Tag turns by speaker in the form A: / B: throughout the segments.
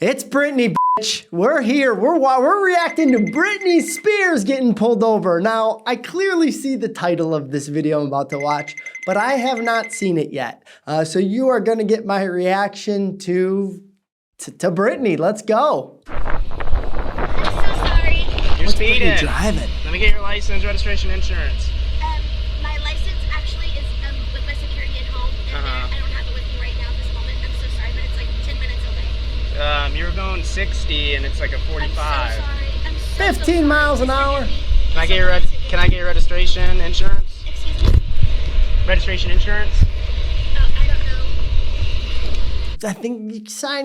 A: It's Britney, bitch. We're here. We're reacting to Britney Spears getting pulled over. Now, I clearly see the title of this video I'm about to watch, but I have not seen it yet. So you are going to get my reaction to Britney. Let's go.
B: I'm so sorry.
C: You're speeding.
A: What are you driving?
C: Let me get your license, registration, insurance.
B: My license actually is with my security at home, and I don't have it with me right now at this moment. I'm so sorry, but it's like 10 minutes away.
C: You were going 60 and it's like a 45.
B: I'm so sorry. I'm so
A: 15 miles an hour.
C: Can I get your registration, insurance?
B: Excuse me?
C: Registration, insurance?
B: I don't know.
A: I think you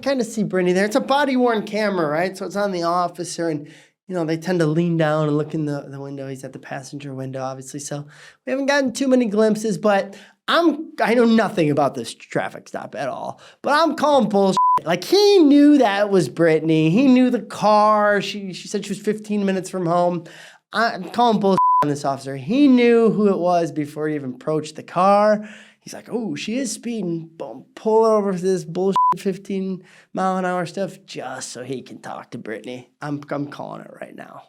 A: kind of see Britney there. It's a body-worn camera, right? So it's on the officer, and you know, they tend to lean down and look in the window. He's at the passenger window, obviously. So we haven't gotten too many glimpses, but I know nothing about this traffic stop at all. But I'm calling bullshit. Like, he knew that was Britney. He knew the car. She said she was 15 minutes from home. I'm calling bullshit on this officer. He knew who it was before he even approached the car. He's like, oh, she is speeding. Boom, pull her over for this bullshit 15-mile-an-hour stuff just so he can talk to Britney. I'm calling it right now.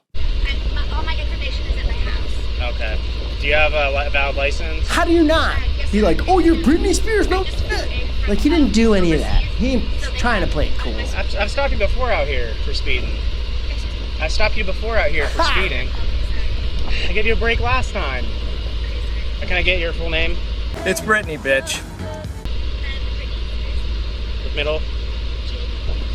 B: All my information is at my house.
C: Okay. Do you have a valid license?
A: How do you not? Be like, oh, you're Britney Spears, no shit. Like, he didn't do any of that. He ain't trying to play it cool.
C: I've stopped you before out here for speeding. I stopped you before out here for speeding. I gave you a break last time. Can I get your full name?
D: It's Britney, bitch.
C: With middle?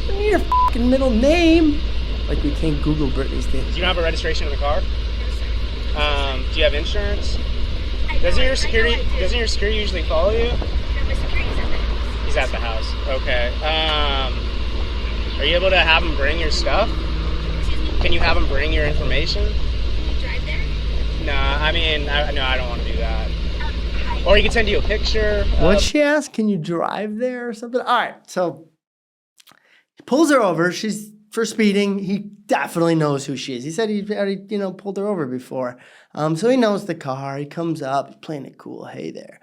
A: Give me your fucking middle name. Like, we can't Google Britney's name.
C: Do you have a registration in the car? Do you have insurance? Doesn't your security usually follow you?
B: No, my security's at my house.
C: He's at the house. Okay. Are you able to have him bring your stuff?
B: Excuse me?
C: Can you have him bring your information?
B: Can you drive there?
C: Nah, I mean, no, I don't want to do that.
B: Hi.
C: Or he can send you a picture.
A: What'd she ask? Can you drive there or something? All right, so he pulls her over. She's for speeding. He definitely knows who she is. He said he already, pulled her over before. So he knows the car. He comes up, he's playing it cool. Hey there.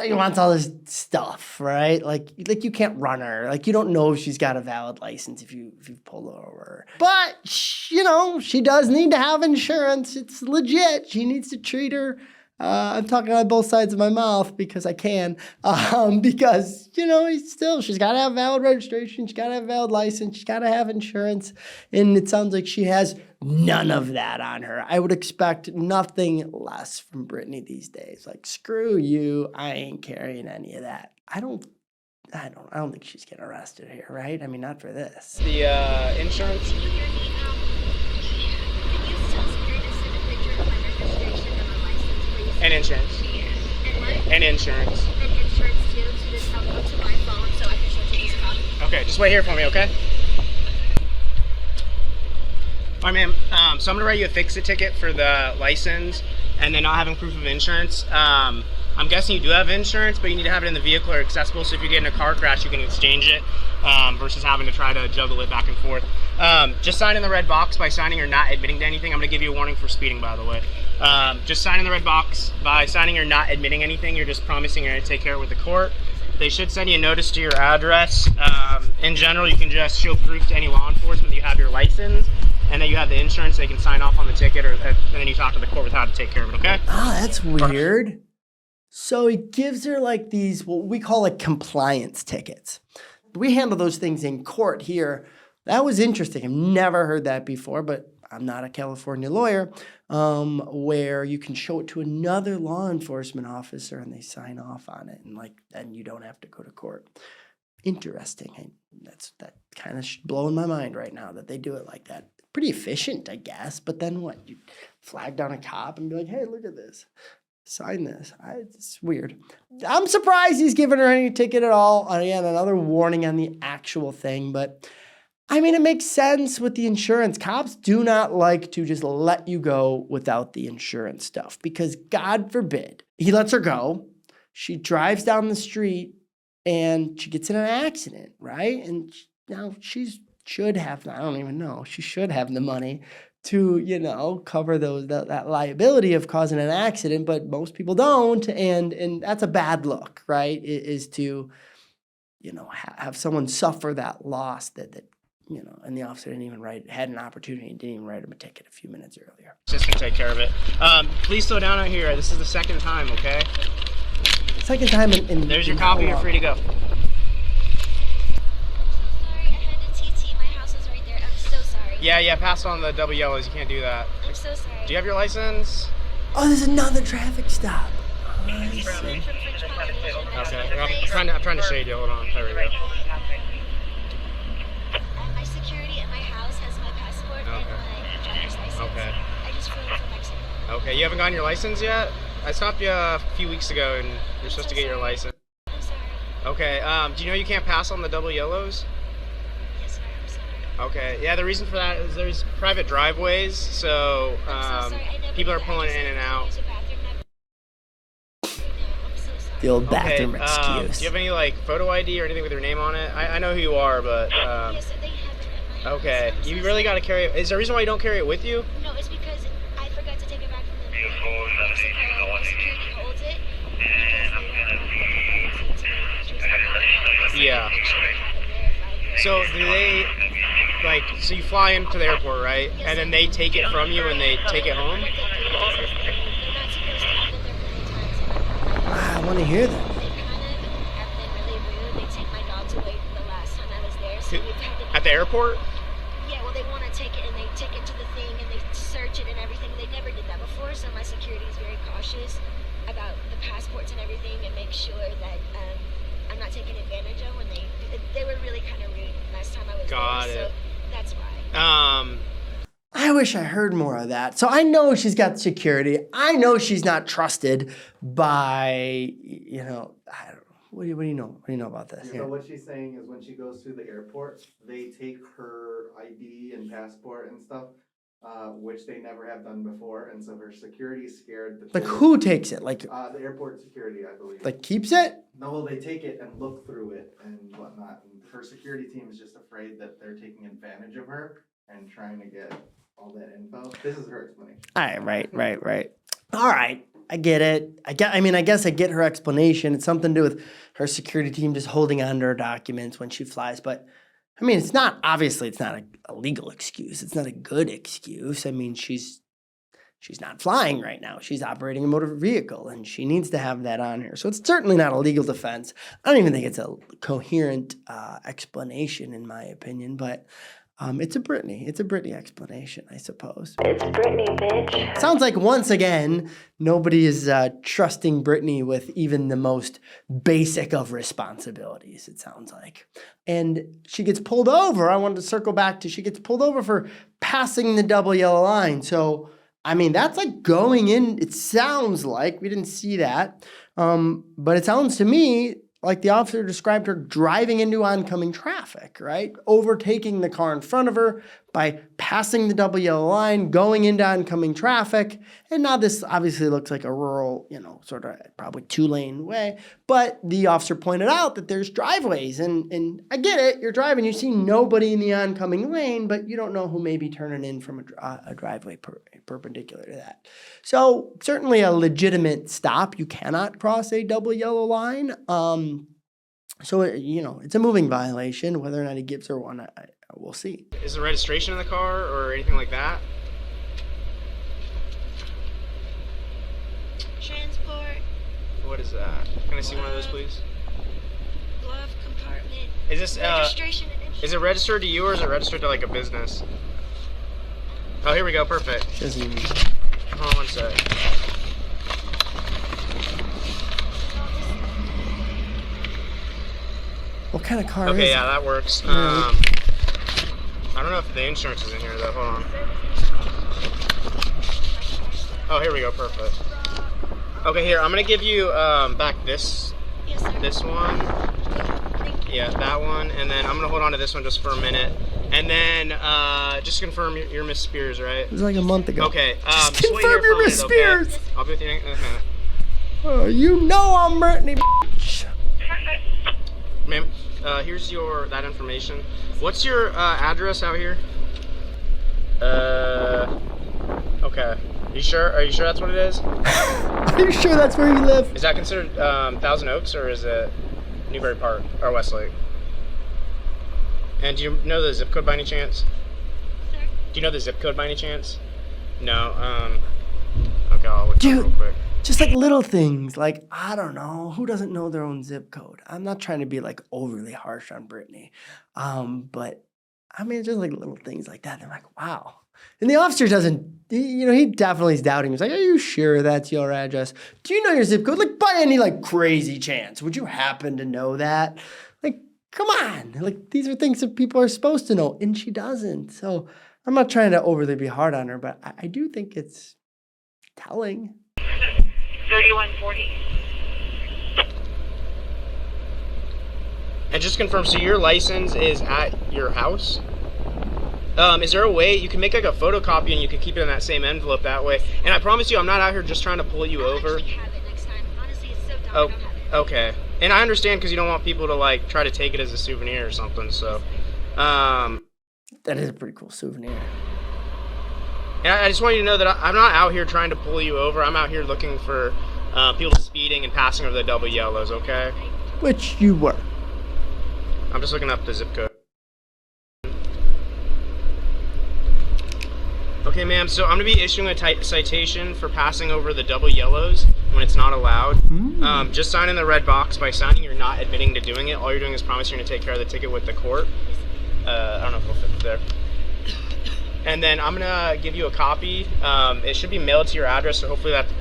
A: He wants all this stuff, right? Like you can't run her. Like, you don't know if she's got a valid license if you pull her over. But she does need to have insurance. It's legit. She needs to treat her. I'm talking on both sides of my mouth because I can. Because she's got to have valid registration. She's got to have valid license. She's got to have insurance. And it sounds like she has none of that on her. I would expect nothing less from Britney these days. Like, screw you. I ain't carrying any of that. I don't think she's getting arrested here, right? I mean, not for this.
C: The insurance?
B: Can you hear me? Can you tell security to send a picture of my registration and my license, please?
C: And insurance.
B: And what?
C: And insurance.
B: And insurance too, to just help go to my phone so I can show you this copy.
C: Okay, just wait here for me, okay? All right, ma'am. So I'm gonna write you a fix-it ticket for the license and then not having proof of insurance. I'm guessing you do have insurance, but you need to have it in the vehicle or accessible. So if you get in a car crash, you can exchange it versus having to try to juggle it back and forth. Just sign in the red box. By signing, you're not admitting to anything. I'm gonna give you a warning for speeding, by the way. Just sign in the red box. By signing, you're not admitting anything. You're just promising you're gonna take care of it with the court. They should send you a notice to your address. In general, you can just show proof to any law enforcement that you have your license and that you have the insurance. They can sign off on the ticket, and then you talk to the court with how to take care of it, okay?
A: Oh, that's weird. So he gives her like these, what we call like compliance tickets. We handle those things in court here. That was interesting. I've never heard that before, but I'm not a California lawyer, where you can show it to another law enforcement officer and they sign off on it, and then you don't have to go to court. Interesting. That kind of blowing my mind right now that they do it like that. Pretty efficient, I guess. But then what? You flag down a cop and be like, hey, look at this. Sign this. It's weird. I'm surprised he's giving her any ticket at all. Again, another warning on the actual thing. But, I mean, it makes sense with the insurance. Cops do not like to just let you go without the insurance stuff. Because, God forbid, he lets her go. She drives down the street and she gets in an accident, right? And now she should have, I don't even know, she should have the money to, cover that liability of causing an accident, but most people don't, and that's a bad look, right? Is to have someone suffer that loss that and the officer didn't even had an opportunity, didn't even write him a ticket a few minutes earlier.
C: Just gonna take care of it. Please slow down out here. This is the second time, okay?
A: Second time in
C: There's your copy. You're free to go.
B: Sorry, I had to TT. My house is right there. I'm so sorry.
C: Yeah, pass on the double yellows. You can't do that.
B: I'm so sorry.
C: Do you have your license?
A: Oh, there's another traffic stop. Oh, I see.
B: From French Polynesia.
C: Okay, I'm trying to shade you. Hold on. There we go.
B: My security at my house has my passport and my driver's license.
C: Okay.
B: I just flew in from Mexico.
C: Okay, you haven't gotten your license yet? I stopped you a few weeks ago, and you're supposed to get your license.
B: I'm sorry.
C: Okay, do you know you can't pass on the double yellows?
B: Yes, sir. I'm sorry.
C: Okay, yeah, the reason for that is there's private driveways, so
B: I'm so sorry. I never
C: people are
B: did. I
C: pulling
B: just
C: in and
B: had to
C: out.
B: use a bathroom. I'm so sorry.
A: The old
C: Okay,
A: bathroom
C: do
A: excuse.
C: you have any like photo ID or anything with your name on it? I know who you are, but
B: Yes, sir, they have it at my house.
C: okay,
B: I'm so
C: you really got to carry it. Is there a reason why you don't carry it with you?
B: No, it's because I forgot to take it back from the Mexico. The security holds it.
C: Yeah. So do they so you fly into the airport, right? And then they take it from you and they take it home?
B: They're not supposed to. I've been there many times.
A: I want to hear that.
B: They kind of have been really rude. They take my dogs away the last time I was there. So we've had to,
C: At the airport?
B: yeah, well, they want to take it and they take it to the thing and they search it and everything. They never did that before, so my security is very cautious about the passports and everything and make sure that I'm not taken advantage of when they were really kind of rude last time I was
C: Got
B: there.
C: it.
B: So that's why.
A: I wish I heard more of that. So I know she's got security. I know she's not trusted by, I don't know. What do you know? What do you know about this?
D: So what she's saying is when she goes through the airport, they take her ID and passport and stuff, which they never have done before, and so her security is scared. That
A: Like who takes it? Like
D: the airport security, I believe.
A: keeps it?
D: No, well, they take it and look through it and whatnot. And her security team is just afraid that they're taking advantage of her and trying to get all that info. This is her explanation.
A: All right, right. All right, I get it. I guess I get her explanation. It's something to do with her security team just holding on to her documents when she flies. But I mean, it's not a legal excuse. It's not a good excuse. I mean, she's not flying right now. She's operating a motor vehicle, and she needs to have that on her. So it's certainly not a legal defense. I don't even think it's a coherent explanation, in my opinion. But it's a Britney explanation, I suppose.
E: It's Britney, bitch.
A: Sounds like once again, nobody is trusting Britney with even the most basic of responsibilities, it sounds like. And she gets pulled over. I wanted to circle back to she gets pulled over for passing the double yellow line. So, I mean, that's like going in, it sounds like, we didn't see that, but it sounds to me like the officer described her driving into oncoming traffic, right? Overtaking the car in front of her by passing the double yellow line, going into oncoming traffic. And now this obviously looks like a rural, sort of probably 2-lane way. But the officer pointed out that there's driveways. And I get it. You're driving. You see nobody in the oncoming lane, but you don't know who may be turning in from a driveway perpendicular to that. So certainly a legitimate stop. You cannot cross a double yellow line. So, it's a moving violation. Whether or not he gives her one, we'll see.
C: Is there registration in the car or anything like that?
B: Transport,
C: What is that? Can I see one of those, please?
B: glove compartment,
C: Is this
B: registration and insurance.
C: is it registered to you or is it registered to like a business? Oh, here we go. Perfect.
A: Doesn't even...
C: Hold on one sec.
A: What kind of car is
C: Okay,
A: it?
C: yeah, that works.
A: Yeah.
C: I don't know if the insurance is in here though. Hold on. Oh, here we go. Perfect. Okay, here I'm gonna give you back this
B: Yes, sir.
C: this one.
B: Thank you.
C: Yeah, that one, and then I'm gonna hold on to this one just for a minute, and then just confirm you're Miss Spears, right?
A: It was like a month ago.
C: Okay.
A: Just
C: wait here
A: confirm
C: for a
A: you're
C: minute,
A: Miss
C: okay?
A: Spears.
C: I'll be with you in a minute.
A: Oh, you know I'm Britney, bitch.
C: Ma'am, here's that information. What's your address out here? Okay. You sure? Are you sure that's what it is?
A: Are you sure that's where you live?
C: Is that considered Thousand Oaks or is it? Newbury Park or Westlake. And do you know the zip code by any chance?
B: Sir?
C: Do you know the zip code by any chance? No. Okay, I'll look it up
A: Dude.
C: real quick.
A: Just like little things, like, I don't know, who doesn't know their own zip code? I'm not trying to be like overly harsh on Britney. But I mean, just like little things like that. They're like, wow. And the officer doesn't, he definitely is doubting. He's like, are you sure that's your address? Do you know your zip code? Like, by any like crazy chance, would you happen to know that? Like, come on. Like, these are things that people are supposed to know, and she doesn't. So I'm not trying to overly be hard on her, but I do think it's telling.
E: 3140.
C: And just confirm, so your license is at your house? Is there a way you can make like a photocopy and you can keep it in that same envelope that way? And I promise you, I'm not out here just trying to pull you
B: I'll
C: over.
B: actually have it next time. Honestly, it's so dumb I
C: Oh,
B: don't have it.
C: okay. And I understand because you don't want people to like try to take it as a souvenir or something. So,
A: That is a pretty cool souvenir.
C: and I just want you to know that I'm not out here trying to pull you over. I'm out here looking for people speeding and passing over the double yellows. Okay.
A: Which you were.
C: I'm just looking up the zip code. Okay, ma'am, so I'm going to be issuing a citation for passing over the double yellows when it's not allowed. Just sign in the red box. By signing, you're not admitting to doing it. All you're doing is promising you're going to take care of the ticket with the court. I don't know if it'll fit there. And then I'm going to give you a copy. It should be mailed to your address, so hopefully that's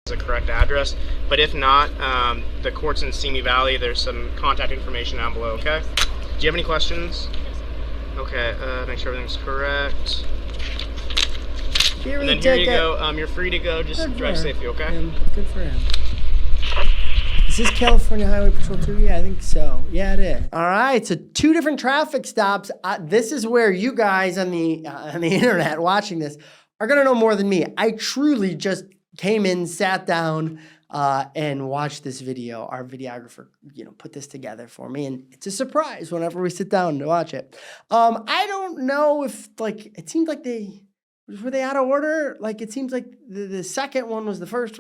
C: the correct address. But if not, the court's in Simi Valley. There's some contact information down below, okay? Do you have any questions? Okay, make sure everything's correct. And then here you go. You're free to go. Just drive safely, okay?
A: Good for him. Is this California Highway Patrol 2? Yeah, I think so. Yeah, it is. All right, so 2 different traffic stops. This is where you guys on the internet watching this are gonna know more than me. I truly just came in, sat down, and watched this video. Our videographer, put this together for me, and it's a surprise whenever we sit down to watch it. I don't know if it seemed like were they out of order? Like, it seems like the second one was the first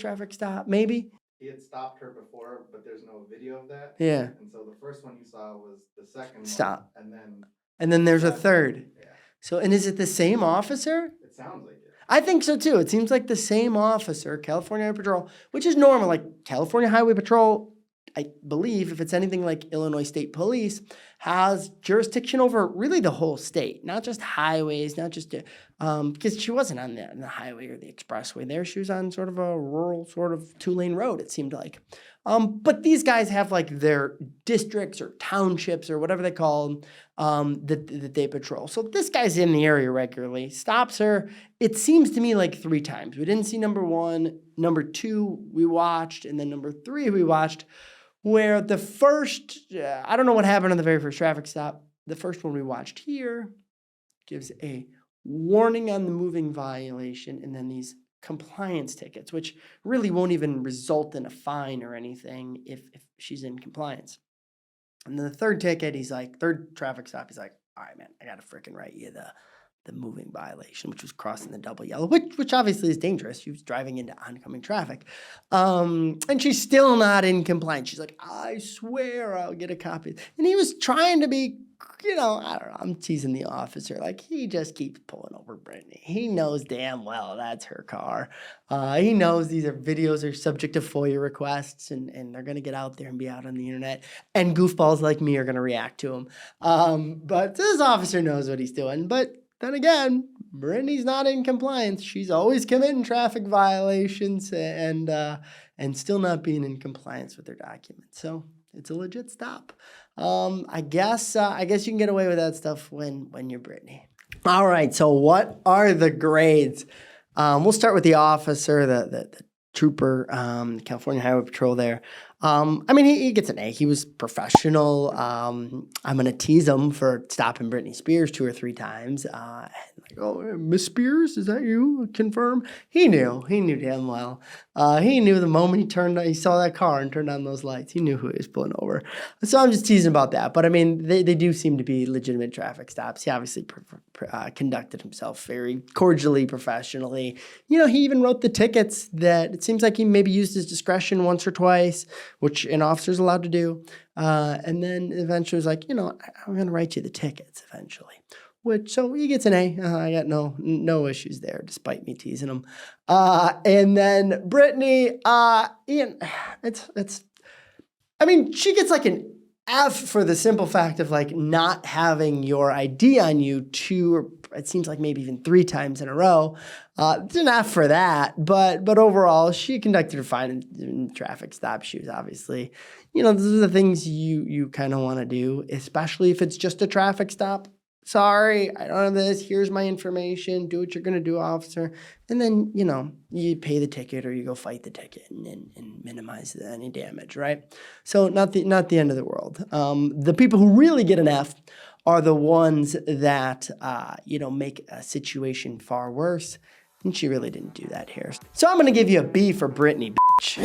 A: traffic stop, maybe?
D: He had stopped her before, but there's no video of that.
A: Yeah.
D: And so the first one you saw was the second
A: Stop.
D: one.
A: And then there's a third.
D: Yeah.
A: So, and is it the same officer?
D: It sounds like it.
A: I think so too. It seems like the same officer, California Highway Patrol, which is normal. Like, California Highway Patrol, I believe, if it's anything like Illinois State Police, has jurisdiction over really the whole state, not just highways, not just because she wasn't on the highway or the expressway there. She was on sort of a rural, sort of 2-lane road, it seemed like. But these guys have like their districts or townships or whatever they call them that they patrol. So this guy's in the area regularly, stops her. It seems to me like 3 times. We didn't see number 1, number 2 we watched, and then number 3 we watched. Where the first, I don't know what happened on the very first traffic stop. The first one we watched here gives a warning on the moving violation and then these compliance tickets, which really won't even result in a fine or anything if she's in compliance. And then the third ticket, third traffic stop, he's like, all right, man, I got to freaking write you the moving violation, which was crossing the double yellow, which obviously is dangerous. She was driving into oncoming traffic. And she's still not in compliance. She's like, I swear I'll get a copy. And he was trying to be, I don't know, I'm teasing the officer. Like, he just keeps pulling over Britney. He knows damn well that's her car. He knows these videos are subject to FOIA requests and they're going to get out there and be out on the internet. And goofballs like me are going to react to them. But this officer knows what he's doing. But then again, Britney's not in compliance. She's always committing traffic violations and still not being in compliance with her documents. So it's a legit stop. I guess you can get away with that stuff when you're Britney. All right. So what are the grades? We'll start with the officer, the trooper, California Highway Patrol there. He gets an A. He was professional. I'm going to tease him for stopping Britney Spears 2 or 3 times. Like, oh, Miss Spears, is that you? Confirm. He knew damn well. He knew the moment he saw that car and turned on those lights. He knew who he was pulling over. So I'm just teasing about that. But I mean, they do seem to be legitimate traffic stops. He obviously conducted himself very cordially, professionally. You know, he even wrote the tickets that it seems like he maybe used his discretion once or twice, which an officer's allowed to do. And then eventually was like, you know, I'm going to write you the tickets eventually. So he gets an A. I got no issues there, despite me teasing him. And then Britney, Ian, I mean, she gets like an F for the simple fact of like not having your ID on you 2 or it seems like maybe even 3 times in a row. It's an F for that, but overall she conducted her fine in traffic stop. She was obviously, you know, those are the things you kind of want to do, especially if it's just a traffic stop. Sorry, I don't have this. Here's my information. Do what you're going to do, officer. And then, you know, you pay the ticket or you go fight the ticket and minimize any damage, right? So not the end of the world. The people who really get an F are the ones that, you know, make a situation far worse. And she really didn't do that here. So I'm going to give you a B for Britney, bitch.